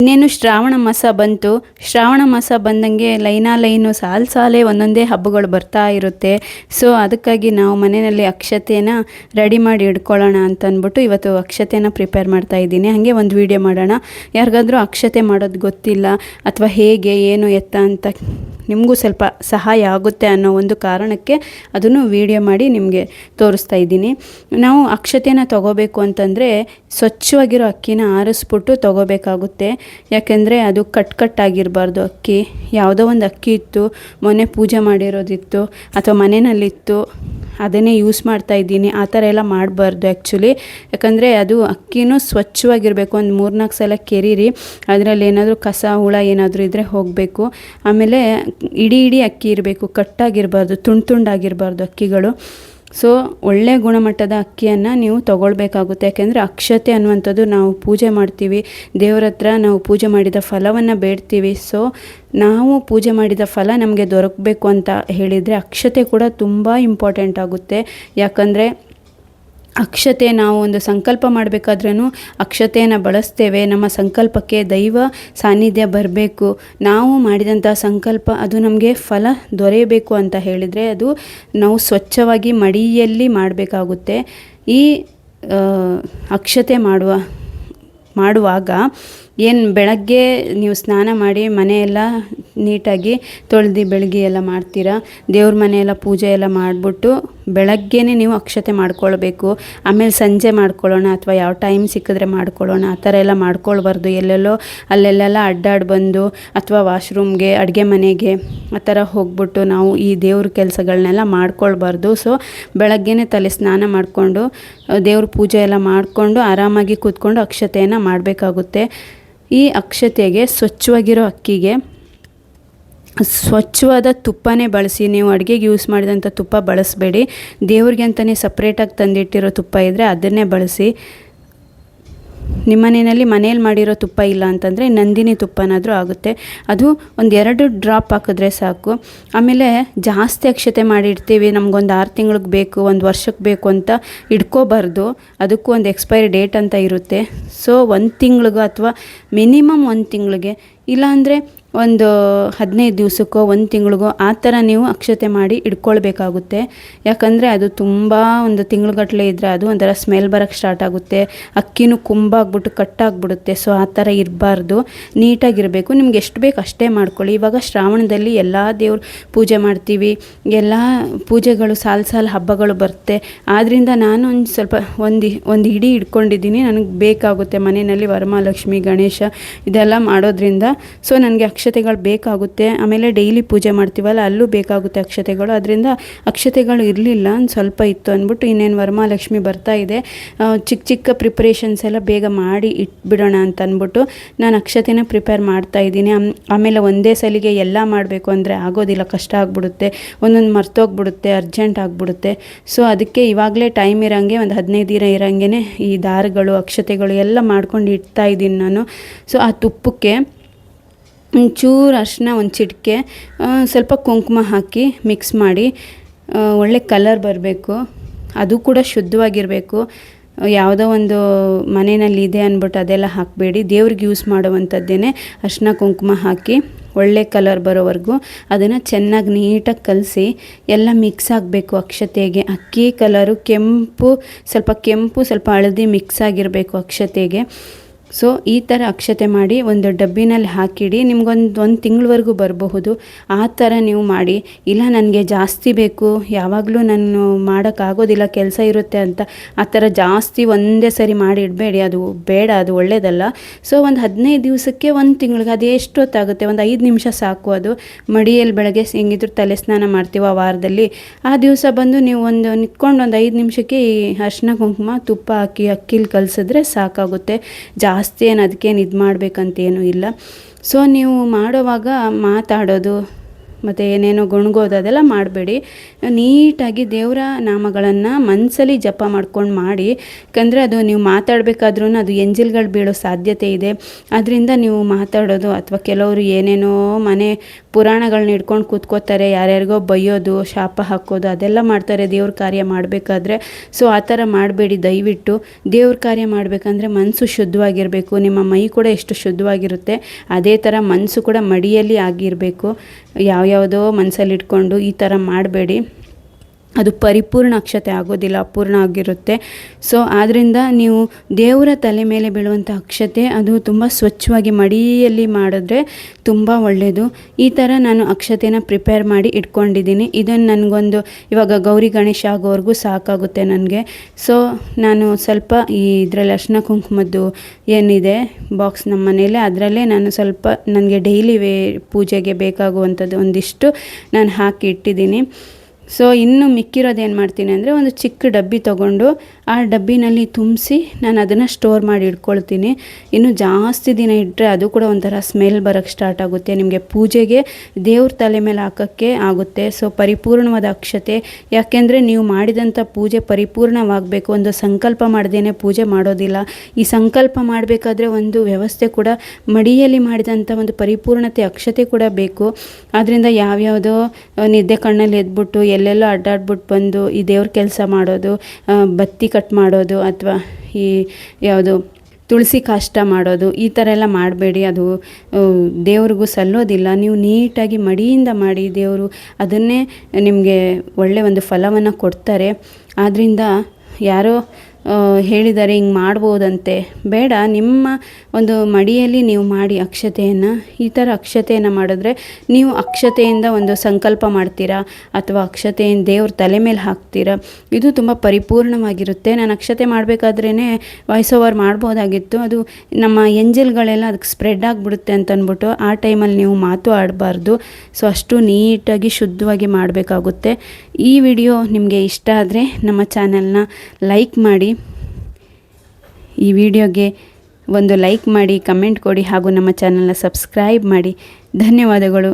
ಇನ್ನೇನು ಶ್ರಾವಣ ಮಾಸ ಬಂತು. ಶ್ರಾವಣ ಮಾಸ ಬಂದಂಗೆ ಲೈನು ಸಾಲೇ ಒಂದೊಂದೇ ಹಬ್ಬಗಳು ಬರ್ತಾ ಇರುತ್ತೆ. ಸೊ ಅದಕ್ಕಾಗಿ ನಾವು ಮನೆಯಲ್ಲಿ ಅಕ್ಷತೆನ ರೆಡಿ ಮಾಡಿ ಇಟ್ಕೊಳ್ಳೋಣ ಅಂತ ಅಂದ್ಬಿಟ್ಟು ಇವತ್ತು ಅಕ್ಷತೆನ ಪ್ರಿಪೇರ್ ಮಾಡ್ತಾ ಇದ್ದೀನಿ. ಹಾಗೆ ಒಂದು ವಿಡಿಯೋ ಮಾಡೋಣ. ಯಾರಿಗಾದ್ರೂ ಅಕ್ಷತೆ ಮಾಡೋದು ಗೊತ್ತಿಲ್ಲ ಅಥವಾ ಹೇಗೆ ಏನು ಎತ್ತ ಅಂತ ನಿಮಗೂ ಸ್ವಲ್ಪ ಸಹಾಯ ಆಗುತ್ತೆ ಅನ್ನೋ ಒಂದು ಕಾರಣಕ್ಕೆ ಅದನ್ನು ವಿಡಿಯೋ ಮಾಡಿ ನಿಮಗೆ ತೋರಿಸ್ತಾ ಇದ್ದೀನಿ. ನಾವು ಅಕ್ಷತೆನ ತೊಗೋಬೇಕು ಅಂತಂದರೆ ಸ್ವಚ್ಛವಾಗಿರೋ ಅಕ್ಕಿನ ಆರಿಸ್ಬಿಟ್ಟು ತೊಗೋಬೇಕಾಗುತ್ತೆ. ಯಾಕೆಂದರೆ ಅದು ಕಟ್ಟಾಗಿರಬಾರ್ದು ಅಕ್ಕಿ. ಯಾವುದೋ ಒಂದು ಅಕ್ಕಿ ಇತ್ತು, ಮೊನ್ನೆ ಪೂಜೆ ಮಾಡಿರೋದಿತ್ತು ಅಥವಾ ಮನೆಯಲ್ಲಿತ್ತು, ಅದನ್ನೇ ಯೂಸ್ ಮಾಡ್ತಾ ಇದ್ದೀನಿ. ಆ ಥರ ಎಲ್ಲ ಮಾಡಬಾರ್ದು ಆ್ಯಕ್ಚುಲಿ. ಯಾಕಂದರೆ ಅದು ಅಕ್ಕಿನೂ ಸ್ವಚ್ಛವಾಗಿರಬೇಕು. ಒಂದು 3-4 ಸಲ ಕೆರೀರಿ, ಅದರಲ್ಲಿ ಏನಾದರೂ ಕಸ ಹುಳ ಏನಾದರೂ ಇದ್ದರೆ ಹೋಗಬೇಕು. ಆಮೇಲೆ ಇಡೀ ಅಕ್ಕಿ ಇರಬೇಕು, ಕಟ್ಟಾಗಿರಬಾರ್ದು, ತುಂಡಾಗಿರಬಾರ್ದು ಅಕ್ಕಿಗಳು. ಸೊ ಒಳ್ಳೆಯ ಗುಣಮಟ್ಟದ ಅಕ್ಕಿಯನ್ನು ನೀವು ತೊಗೊಳ್ಬೇಕಾಗುತ್ತೆ. ಯಾಕೆಂದರೆ ಅಕ್ಷತೆ ಅನ್ನುವಂಥದ್ದು ನಾವು ಪೂಜೆ ಮಾಡ್ತೀವಿ, ದೇವರ ಹತ್ರ ನಾವು ಪೂಜೆ ಮಾಡಿದ ಫಲವನ್ನು ಬೇಡ್ತೀವಿ. ಸೊ ನಾವು ಪೂಜೆ ಮಾಡಿದ ಫಲ ನಮಗೆ ದೊರಕಬೇಕು ಅಂತ ಹೇಳಿದರೆ ಅಕ್ಷತೆ ಕೂಡ ತುಂಬ ಇಂಪಾರ್ಟೆಂಟ್ ಆಗುತ್ತೆ. ಯಾಕಂದರೆ ಅಕ್ಷತೆ ನಾವು ಒಂದು ಸಂಕಲ್ಪ ಮಾಡಬೇಕಾದ್ರೂ ಅಕ್ಷತೆಯನ್ನು ಬಳಸ್ತೇವೆ. ನಮ್ಮ ಸಂಕಲ್ಪಕ್ಕೆ ದೈವ ಸಾನ್ನಿಧ್ಯ ಬರಬೇಕು. ನಾವು ಮಾಡಿದಂಥ ಸಂಕಲ್ಪ ಅದು ನಮಗೆ ಫಲ ದೊರೆಯಬೇಕು ಅಂತ ಹೇಳಿದರೆ ಅದು ನಾವು ಸ್ವಚ್ಛವಾಗಿ ಮಡಿಯಲ್ಲಿ ಮಾಡಬೇಕಾಗುತ್ತೆ. ಈ ಅಕ್ಷತೆ ಮಾಡುವಾಗ ಏನು ಬೆಳಗ್ಗೆ ನೀವು ಸ್ನಾನ ಮಾಡಿ ಮನೆಯೆಲ್ಲ ನೀಟಾಗಿ ತೊಳೆದು ಬೆಳಗ್ಗೆ ಎಲ್ಲ ಮಾಡ್ತೀರಾ, ದೇವ್ರ ಮನೆಯೆಲ್ಲ ಪೂಜೆ ಎಲ್ಲ ಮಾಡಿಬಿಟ್ಟು ಬೆಳಗ್ಗೆನೇ ನೀವು ಅಕ್ಷತೆ ಮಾಡ್ಕೊಳ್ಬೇಕು. ಆಮೇಲೆ ಸಂಜೆ ಮಾಡ್ಕೊಳ್ಳೋಣ ಅಥವಾ ಯಾವ ಟೈಮ್ ಸಿಕ್ಕಿದ್ರೆ ಮಾಡ್ಕೊಳ್ಳೋಣ, ಆ ಥರ ಎಲ್ಲ ಮಾಡ್ಕೊಳ್ಬಾರ್ದು. ಎಲ್ಲೆಲ್ಲೋ ಅಲ್ಲೆಲ್ಲ ಅಡ್ಡಾಡಿ ಬಂದು ಅಥವಾ ವಾಶ್ರೂಮ್ಗೆ, ಅಡುಗೆ ಮನೆಗೆ ಆ ಥರ ಹೋಗ್ಬಿಟ್ಟು ನಾವು ಈ ದೇವ್ರ ಕೆಲಸಗಳನ್ನೆಲ್ಲ ಮಾಡ್ಕೊಳ್ಬಾರ್ದು. ಸೊ ಬೆಳಗ್ಗೆನೇ ತಲೆ ಸ್ನಾನ ಮಾಡಿಕೊಂಡು ದೇವ್ರ ಪೂಜೆ ಎಲ್ಲ ಮಾಡಿಕೊಂಡು ಆರಾಮಾಗಿ ಕೂತ್ಕೊಂಡು ಅಕ್ಷತೆಯನ್ನು ಮಾಡಬೇಕಾಗುತ್ತೆ. ಈ ಅಕ್ಷತೆಗೆ ಸ್ವಚ್ಛವಾಗಿರೋ ಅಕ್ಕಿಗೆ ಸ್ವಚ್ಛವಾದ ತುಪ್ಪನೇ ಬಳಸಿ. ನೀವು ಅಡುಗೆಗೆ ಯೂಸ್ ಮಾಡಿದಂಥ ತುಪ್ಪ ಬಳಸಬೇಡಿ. ದೇವ್ರಿಗೆ ಅಂತಲೇ ಸಪ್ರೇಟಾಗಿ ತಂದಿಟ್ಟಿರೋ ತುಪ್ಪ ಇದ್ದರೆ ಅದನ್ನೇ ಬಳಸಿ. ನಿಮ್ಮ ಮನೇಲಿ ಮಾಡಿರೋ ತುಪ್ಪ ಇಲ್ಲ ಅಂತಂದರೆ ನಂದಿನಿ ತುಪ್ಪನಾದರೂ ಆಗುತ್ತೆ. ಅದು 1-2 ಡ್ರಾಪ್ ಹಾಕಿದ್ರೆ ಸಾಕು. ಆಮೇಲೆ ಜಾಸ್ತಿ ಅಕ್ಷತೆ ಮಾಡಿಡ್ತೀವಿ, ನಮಗೊಂದು 6 ತಿಂಗಳಿಗೆ ಬೇಕು, 1 ವರ್ಷಕ್ಕೆ ಬೇಕು ಅಂತ ಇಟ್ಕೋಬಾರ್ದು. ಅದಕ್ಕೂ ಒಂದು ಎಕ್ಸ್ಪೈರಿ ಡೇಟ್ ಅಂತ ಇರುತ್ತೆ. ಸೊ 1 ತಿಂಗಳಿಗೋ ಅಥವಾ ಮಿನಿಮಮ್ 1 ತಿಂಗಳಿಗೆ, ಇಲ್ಲಾಂದರೆ ಒಂದು 15 ದಿವಸಕ್ಕೋ 1 ತಿಂಗಳಿಗೋ ಆ ಥರ ನೀವು ಅಕ್ಷತೆ ಮಾಡಿ ಇಟ್ಕೊಳ್ಬೇಕಾಗುತ್ತೆ. ಯಾಕಂದರೆ ಅದು ತುಂಬ ಒಂದು ತಿಂಗಳುಗಟ್ಟಲೆ ಇದ್ದರೆ ಅದು ಒಂಥರ ಸ್ಮೆಲ್ ಬರೋಕ್ಕೆ ಸ್ಟಾರ್ಟ್ ಆಗುತ್ತೆ, ಅಕ್ಕಿನೂ ಕುಂಬಾಗ್ಬಿಟ್ಟು ಕಟ್ಟಾಗ್ಬಿಡುತ್ತೆ. ಸೊ ಆ ಥರ ಇರಬಾರ್ದು, ನೀಟಾಗಿರಬೇಕು. ನಿಮ್ಗೆ ಎಷ್ಟು ಬೇಕು ಅಷ್ಟೇ ಮಾಡ್ಕೊಳ್ಳಿ. ಇವಾಗ ಶ್ರಾವಣದಲ್ಲಿ ಎಲ್ಲ ದೇವ್ರ ಪೂಜೆ ಮಾಡ್ತೀವಿ, ಎಲ್ಲ ಪೂಜೆಗಳು ಸಾಲು ಹಬ್ಬಗಳು ಬರುತ್ತೆ. ಆದ್ದರಿಂದ ನಾನು ಸ್ವಲ್ಪ ಒಂದು ಇಡೀ ಇಟ್ಕೊಂಡಿದ್ದೀನಿ. ನನಗೆ ಬೇಕಾಗುತ್ತೆ ಮನೆಯಲ್ಲಿ ವರಮಹಾಲಕ್ಷ್ಮಿ, ಗಣೇಶ ಇದೆಲ್ಲ ಮಾಡೋದ್ರಿಂದ. ಸೊ ನನಗೆ ಅಕ್ಷತೆಗಳು ಬೇಕಾಗುತ್ತೆ. ಆಮೇಲೆ ಡೈಲಿ ಪೂಜೆ ಮಾಡ್ತೀವಲ್ಲ ಅಲ್ಲೂ ಬೇಕಾಗುತ್ತೆ ಅಕ್ಷತೆಗಳು. ಅದರಿಂದ ಅಕ್ಷತೆಗಳು ಇರಲಿಲ್ಲ, ಸ್ವಲ್ಪ ಇತ್ತು ಅಂದ್ಬಿಟ್ಟು ಇನ್ನೇನು ವರಮಹಾಲಕ್ಷ್ಮಿ ಬರ್ತಾ ಇದೆ, ಚಿಕ್ಕ ಪ್ರಿಪ್ರೇಷನ್ಸ್ ಎಲ್ಲ ಬೇಗ ಮಾಡಿ ಇಟ್ಬಿಡೋಣ ಅಂತ ಅಂದ್ಬಿಟ್ಟು ನಾನು ಅಕ್ಷತೆನ ಪ್ರಿಪೇರ್ ಮಾಡ್ತಾ ಇದ್ದೀನಿ. ಆಮೇಲೆ ಒಂದೇ ಸಲಿಗೆ ಎಲ್ಲ ಮಾಡಬೇಕು ಅಂದರೆ ಆಗೋದಿಲ್ಲ, ಕಷ್ಟ ಆಗಿಬಿಡುತ್ತೆ, ಒಂದೊಂದು ಮರ್ತೋಗ್ಬಿಡುತ್ತೆ, ಅರ್ಜೆಂಟ್ ಆಗಿಬಿಡುತ್ತೆ. ಸೊ ಅದಕ್ಕೆ ಇವಾಗಲೇ ಟೈಮ್ ಇರೋಂಗೆ ಒಂದು 15 ದಿನ ಇರೋಂಗೆ ಈ ದಾರಗಳು ಅಕ್ಷತೆಗಳು ಎಲ್ಲ ಮಾಡ್ಕೊಂಡು ಇಡ್ತಾ ಇದ್ದೀನಿ ನಾನು. ಸೊ ಆ ತುಪ್ಪಕ್ಕೆ ಒಂಚೂರು ಅರಿಶಿನ, ಒಂದು ಚಿಟಿಕೆ, ಸ್ವಲ್ಪ ಕುಂಕುಮ ಹಾಕಿ ಮಿಕ್ಸ್ ಮಾಡಿ ಒಳ್ಳೆ ಕಲರ್ ಬರಬೇಕು. ಅದು ಕೂಡ ಶುದ್ಧವಾಗಿರಬೇಕು. ಯಾವುದೋ ಒಂದು ಮನೆಯಲ್ಲಿ ಇದೆ ಅಂದ್ಬಿಟ್ಟು ಅದೆಲ್ಲ ಹಾಕಬೇಡಿ. ದೇವ್ರಿಗೆ ಯೂಸ್ ಮಾಡುವಂಥದ್ದೇನೆ ಅರಿಶಿನ ಕುಂಕುಮ ಹಾಕಿ ಒಳ್ಳೆ ಕಲರ್ ಬರೋವರೆಗೂ ಅದನ್ನು ಚೆನ್ನಾಗಿ ನೀಟಾಗಿ ಕಲಸಿ ಎಲ್ಲ ಮಿಕ್ಸ್ ಆಗಬೇಕು. ಅಕ್ಷತೆಗೆ ಅಕ್ಕಿ ಕಲರು ಸ್ವಲ್ಪ ಹಳದಿ ಮಿಕ್ಸ್ ಆಗಿರಬೇಕು ಅಕ್ಷತೆಗೆ. ಸೊ ಈ ಥರ ಅಕ್ಷತೆ ಮಾಡಿ ಒಂದು ಡಬ್ಬಿನಲ್ಲಿ ಹಾಕಿಡಿ. ನಿಮ್ಗೊಂದು ತಿಂಗಳವರೆಗೂ ಬರಬಹುದು. ಆ ಥರ ನೀವು ಮಾಡಿ. ಇಲ್ಲ ನನಗೆ ಜಾಸ್ತಿ ಬೇಕು, ಯಾವಾಗಲೂ ನಾನು ಮಾಡೋಕ್ಕಾಗೋದಿಲ್ಲ, ಕೆಲಸ ಇರುತ್ತೆ ಅಂತ ಆ ಥರ ಜಾಸ್ತಿ ಒಂದೇ ಸರಿ ಮಾಡಿ ಇಡಬೇಡಿ, ಅದು ಬೇಡ, ಅದು ಒಳ್ಳೆಯದಲ್ಲ. ಸೊ ಒಂದು 15 ದಿವಸಕ್ಕೆ 1 ತಿಂಗಳಿಗೆ ಅದು ಎಷ್ಟೊತ್ತಾಗುತ್ತೆ, ಒಂದು 5 ನಿಮಿಷ ಸಾಕು. ಅದು ಮಡಿಯಲ್ಲಿ ಬೆಳಗ್ಗೆ ಹೆಂಗಿದ್ರು ತಲೆ ಸ್ನಾನ ಮಾಡ್ತೀವಿ ಆ ವಾರದಲ್ಲಿ, ಆ ದಿವಸ ಬಂದು ನೀವು ನಿಂತ್ಕೊಂಡು ಒಂದು 5 ನಿಮಿಷಕ್ಕೆ ಈ ಅರಿಶಿನ ಕುಂಕುಮ ತುಪ್ಪ ಹಾಕಿ ಅಕ್ಕಿಲಿ ಕಲಸಿದ್ರೆ ಸಾಕಾಗುತ್ತೆ. ಜಾಸ್ತಿ ಏನು ಅದಕ್ಕೇನು ಇದು ಮಾಡಬೇಕಂತೇನೂ ಇಲ್ಲ. ಸೊ ನೀವು ಮಾಡೋವಾಗ ಮಾತಾಡೋದು ಮತ್ತು ಏನೇನೋ ಗುಣಗೋದು ಅದೆಲ್ಲ ಮಾಡಬೇಡಿ. ನೀಟಾಗಿ ದೇವರ ನಾಮಗಳನ್ನು ಮನಸ್ಸಲ್ಲಿ ಜಪ ಮಾಡ್ಕೊಂಡು ಮಾಡಿ. ಯಾಕಂದರೆ ಅದು ನೀವು ಮಾತಾಡಬೇಕಾದ್ರೂ ಅದು ಎಂಜಿಲ್ಗಳು ಬೀಳೋ ಸಾಧ್ಯತೆ ಇದೆ. ಅದರಿಂದ ನೀವು ಮಾತಾಡೋದು ಅಥವಾ ಕೆಲವರು ಏನೇನೋ ಮನೆ ಪುರಾಣಗಳನ್ನ ಹಿಡ್ಕೊಂಡು ಕೂತ್ಕೋತಾರೆ, ಯಾರ್ಯಾರಿಗೋ ಬೈಯೋದು, ಶಾಪ ಹಾಕೋದು ಅದೆಲ್ಲ ಮಾಡ್ತಾರೆ ದೇವ್ರ ಕಾರ್ಯ ಮಾಡಬೇಕಾದ್ರೆ. ಸೊ ಆ ಥರ ಮಾಡಬೇಡಿ ದಯವಿಟ್ಟು. ದೇವ್ರ ಕಾರ್ಯ ಮಾಡಬೇಕಂದ್ರೆ ಮನಸ್ಸು ಶುದ್ಧವಾಗಿರಬೇಕು. ನಿಮ್ಮ ಮೈ ಕೂಡ ಎಷ್ಟು ಶುದ್ಧವಾಗಿರುತ್ತೆ ಅದೇ ಥರ ಮನಸ್ಸು ಕೂಡ ಮಡಿಯಲ್ಲಿ ಆಗಿರಬೇಕು. ಯಾವ್ಯಾವುದೋ ಮನಸ್ಸಲ್ಲಿ ಇಟ್ಕೊಂಡು ಈ ಥರ ಮಾಡಬೇಡಿ, ಅದು ಪರಿಪೂರ್ಣ ಅಕ್ಷತೆ ಆಗೋದಿಲ್ಲ, ಅಪೂರ್ಣ ಆಗಿರುತ್ತೆ. ಸೊ ಆದ್ದರಿಂದ ನೀವು ದೇವರ ತಲೆ ಮೇಲೆ ಬೀಳುವಂಥ ಅಕ್ಷತೆ ಅದು ತುಂಬ ಸ್ವಚ್ಛವಾಗಿ ಮಡಿಯಲ್ಲಿ ಮಾಡಿದ್ರೆ ತುಂಬ ಒಳ್ಳೆಯದು. ಈ ಥರ ನಾನು ಅಕ್ಷತೆನ ಪ್ರಿಪೇರ್ ಮಾಡಿ ಇಟ್ಕೊಂಡಿದ್ದೀನಿ. ಇದನ್ನು ನನಗೊಂದು ಇವಾಗ ಗೌರಿ ಗಣೇಶ ಆಗೋವರೆಗೂ ಸಾಕಾಗುತ್ತೆ ನನಗೆ. ಸೊ ನಾನು ಸ್ವಲ್ಪ ಈ ಇದರಲ್ಲಿ ಅರಿಶಿನ ಕುಂಕುಮದ್ದು ಏನಿದೆ ಬಾಕ್ಸ್ ನಮ್ಮ ಮನೇಲಿ, ಅದರಲ್ಲೇ ನಾನು ಸ್ವಲ್ಪ ನನಗೆ ಡೈಲಿ ಪೂಜೆಗೆ ಬೇಕಾಗುವಂಥದ್ದು ಒಂದಿಷ್ಟು ನಾನು ಹಾಕಿ ಇಟ್ಟಿದ್ದೀನಿ. ಸೊ ಇನ್ನು ಮಿಕ್ಕಿರೋದೇನು ಮಾಡ್ತೀನಿ ಅಂದರೆ ಒಂದು ಚಿಕ್ಕ ಡಬ್ಬಿ ತೊಗೊಂಡು ಆ ಡಬ್ಬಿನಲ್ಲಿ ತುಂಬಿಸಿ ನಾನು ಅದನ್ನು ಸ್ಟೋರ್ ಮಾಡಿ ಇಟ್ಕೊಳ್ತೀನಿ. ಇನ್ನು ಜಾಸ್ತಿ ದಿನ ಇಟ್ಟರೆ ಅದು ಕೂಡ ಒಂಥರ ಸ್ಮೆಲ್ ಬರೋಕ್ಕೆ ಸ್ಟಾರ್ಟ್ ಆಗುತ್ತೆ, ನಿಮಗೆ ಪೂಜೆಗೆ ದೇವ್ರ ತಲೆ ಮೇಲೆ ಹಾಕೋಕ್ಕೆ ಆಗುತ್ತೆ. ಸೊ ಪರಿಪೂರ್ಣವಾದ ಅಕ್ಷತೆ, ಯಾಕೆಂದರೆ ನೀವು ಮಾಡಿದಂಥ ಪೂಜೆ ಪರಿಪೂರ್ಣವಾಗಬೇಕು. ಒಂದು ಸಂಕಲ್ಪ ಮಾಡ್ದೇನೆ ಪೂಜೆ ಮಾಡೋದಿಲ್ಲ. ಈ ಸಂಕಲ್ಪ ಮಾಡಬೇಕಾದ್ರೆ ಒಂದು ವ್ಯವಸ್ಥೆ ಕೂಡ, ಮಡಿಯಲ್ಲಿ ಮಾಡಿದಂಥ ಒಂದು ಪರಿಪೂರ್ಣತೆ ಅಕ್ಷತೆ ಕೂಡ ಬೇಕು. ಆದ್ದರಿಂದ ಯಾವ್ಯಾವುದೋ ನಿದ್ದೆ ಕಣ್ಣಲ್ಲಿ ಎದ್ಬಿಟ್ಟು ಎಲ್ಲೆಲ್ಲೋ ಅಡ್ಡಾಡ್ಬಿಟ್ಟು ಬಂದು ಈ ದೇವ್ರ ಕೆಲಸ ಮಾಡೋದು, ಬತ್ತಿ ಕಟ್ ಮಾಡೋದು ಅಥವಾ ಈ ಯಾವುದು ತುಳಸಿ ಕಾಷ್ಟ ಮಾಡೋದು, ಈ ಥರ ಎಲ್ಲ ಮಾಡಬೇಡಿ. ಅದು ದೇವ್ರಿಗೂ ಸಲ್ಲೋದಿಲ್ಲ. ನೀವು ನೀಟಾಗಿ ಮಡಿಯಿಂದ ಮಾಡಿ, ದೇವರು ಅದನ್ನೇ ನಿಮಗೆ ಒಳ್ಳೆಯ ಒಂದು ಫಲವನ್ನು ಕೊಡ್ತಾರೆ. ಆದ್ದರಿಂದ ಯಾರೋ ಹೇಳಿದ್ದಾರೆ ಹಿಂಗೆ ಮಾಡ್ಬೋದಂತೆ, ಬೇಡ. ನಿಮ್ಮ ಒಂದು ಮಡಿಯಲ್ಲಿ ನೀವು ಮಾಡಿ ಅಕ್ಷತೆಯನ್ನು, ಈ ಥರ ಅಕ್ಷತೆಯನ್ನು ಮಾಡಿದ್ರೆ ನೀವು ಅಕ್ಷತೆಯಿಂದ ಒಂದು ಸಂಕಲ್ಪ ಮಾಡ್ತೀರಾ ಅಥವಾ ಅಕ್ಷತೆಯನ್ನು ದೇವ್ರ ತಲೆ ಮೇಲೆ ಹಾಕ್ತೀರಾ, ಇದು ತುಂಬ ಪರಿಪೂರ್ಣವಾಗಿರುತ್ತೆ. ನಾನು ಅಕ್ಷತೆ ಮಾಡಬೇಕಾದ್ರೇ ವಾಯ್ಸ್ ಓವರ್ ಮಾಡ್ಬೋದಾಗಿತ್ತು, ಅದು ನಮ್ಮ ಎಂಜಲ್ಗಳೆಲ್ಲ ಅದಕ್ಕೆ ಸ್ಪ್ರೆಡ್ ಆಗಿಬಿಡುತ್ತೆ ಅಂತ ಅಂದ್ಬಿಟ್ಟು ಆ ಟೈಮಲ್ಲಿ ನೀವು ಮಾತು ಆಡಬಾರ್ದು. ಸೊ ಅಷ್ಟು ನೀಟಾಗಿ ಶುದ್ಧವಾಗಿ ಮಾಡಬೇಕಾಗುತ್ತೆ. ಈ ವಿಡಿಯೋ ನಿಮಗೆ ಇಷ್ಟ ಆದರೆ ನಮ್ಮ ಚಾನಲ್ನ ಲೈಕ್ ಮಾಡಿ, ಈ ವಿಡಿಯೋಗೆ ಒಂದು ಲೈಕ್ ಮಾಡಿ, ಕಮೆಂಟ್ ಕೊಡಿ ಹಾಗೂ ನಮ್ಮ ಚಾನಲ್ನ ಸಬ್ಸ್ಕ್ರೈಬ್ ಮಾಡಿ. ಧನ್ಯವಾದಗಳು.